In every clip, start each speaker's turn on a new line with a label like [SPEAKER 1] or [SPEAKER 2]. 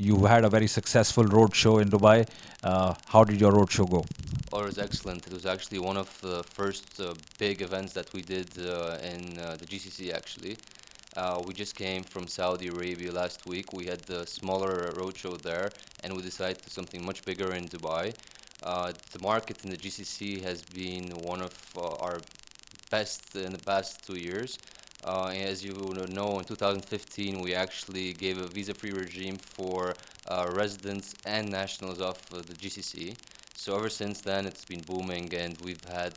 [SPEAKER 1] You had a very successful roadshow in Dubai. How did your roadshow go?
[SPEAKER 2] Oh, it was excellent. It was actually one of the first big events that we did in the GCC, actually. We just came from Saudi Arabia last week. We had the smaller roadshow there, and we decided to do something much bigger in Dubai. The market in the GCC has been one of our best in the past 2 years. As you know, in 2015, we actually gave a visa-free regime for residents and nationals of the GCC. So ever since then, it's been booming, and we've had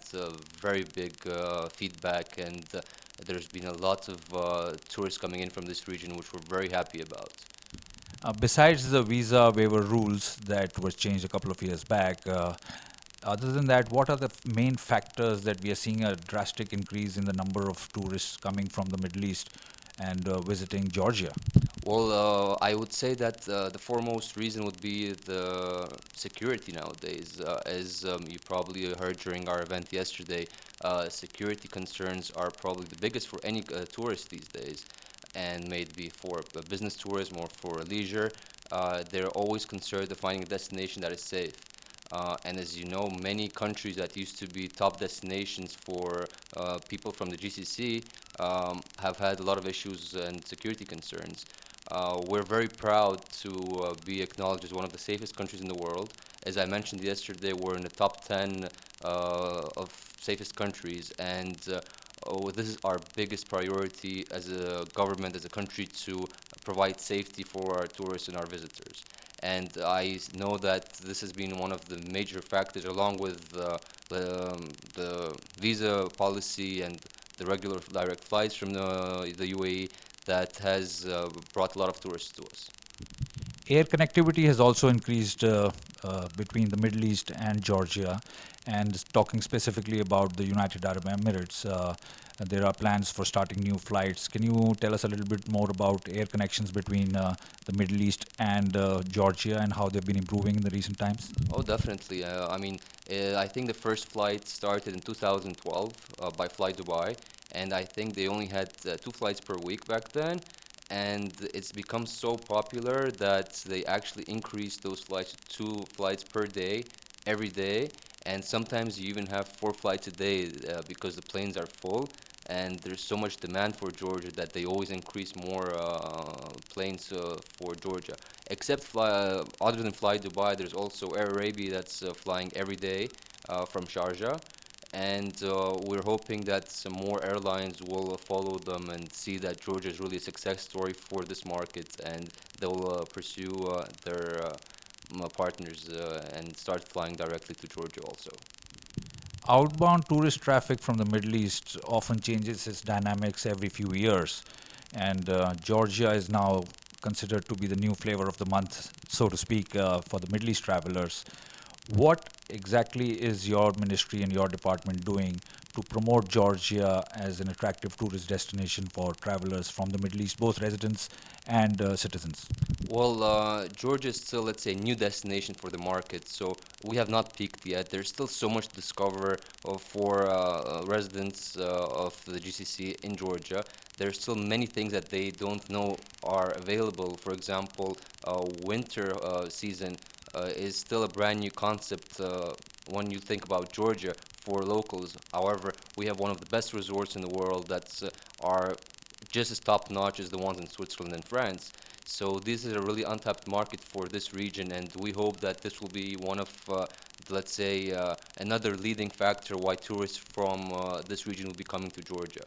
[SPEAKER 2] very big feedback, and there's been a lot of tourists coming in from this region, which we're very happy about.
[SPEAKER 1] Besides the visa waiver rules that was changed a couple of years back, other than that, what are the main factors that we are seeing a drastic increase in the number of tourists coming from the Middle East and visiting Georgia?
[SPEAKER 2] Well, I would say that the foremost reason would be the security nowadays. As you probably heard during our event yesterday, security concerns are probably the biggest for any tourist these days. And may it be for business tourism or for leisure, they're always concerned of finding a destination that is safe. And as you know, many countries that used to be top destinations for people from the GCC have had a lot of issues and security concerns. We're very proud to be acknowledged as one of the safest countries in the world. As I mentioned yesterday, we're in the top 10 of safest countries, and this is our biggest priority as a government, as a country, to provide safety for our tourists and our visitors. And I know that this has been one of the major factors, along with the visa policy and the regular direct flights from the UAE, that has brought a lot of tourists to us.
[SPEAKER 1] Air connectivity has also increased between the Middle East and Georgia. And talking specifically about the United Arab Emirates, there are plans for starting new flights. Can you tell us a little bit more about air connections between the Middle East and Georgia and how they've been improving in the recent times?
[SPEAKER 2] Oh, definitely. I think the first flight started in 2012 by Fly Dubai, and I think they only had 2 flights per week back then. And it's become so popular that they actually increased those flights to 2 flights per day, every day. And sometimes you even have 4 flights a day because the planes are full. And there's so much demand for Georgia that they always increase more planes for Georgia. Other than Fly Dubai, there's also Air Arabia that's flying every day from Sharjah. And we're hoping that some more airlines will follow them and see that Georgia is really a success story for this market, and they'll pursue their partners and start flying directly to Georgia also.
[SPEAKER 1] Outbound tourist traffic from the Middle East often changes its dynamics every few years, and Georgia is now considered to be the new flavor of the month, so to speak, for the Middle East travelers. What exactly is your ministry and your department doing to promote Georgia as an attractive tourist destination for travelers from the Middle East, both residents and citizens?
[SPEAKER 2] Well, Georgia is still, let's say, a new destination for the market, so we have not peaked yet. There's still so much to discover for residents of the GCC in Georgia. There's still many things that they don't know are available. For example, winter season is still a brand new concept when you think about Georgia for locals. However, we have one of the best resorts in the world that's are just as top notch as the ones in Switzerland and France. So this is a really untapped market for this region, and we hope that this will be one of, let's say, another leading factor why tourists from this region will be coming to Georgia.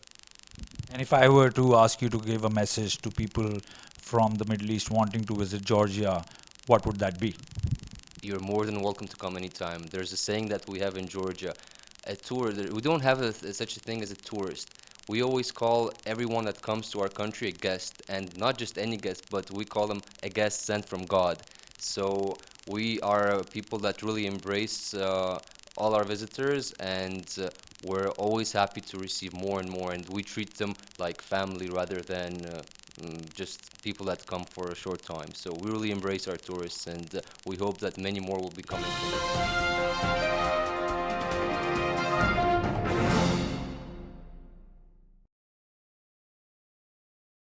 [SPEAKER 1] And if I were to ask you to give a message to people from the Middle East wanting to visit Georgia, what would that be?
[SPEAKER 2] You're more than welcome to come anytime. There's a saying that we have in Georgia, we don't have such a thing as a tourist. We always call everyone that comes to our country a guest, and not just any guest, but we call them a guest sent from God. So we are people that really embrace all our visitors, and we're always happy to receive more and more, and we treat them like family rather than just people that come for a short time. So we really embrace our tourists, and we hope that many more will be coming.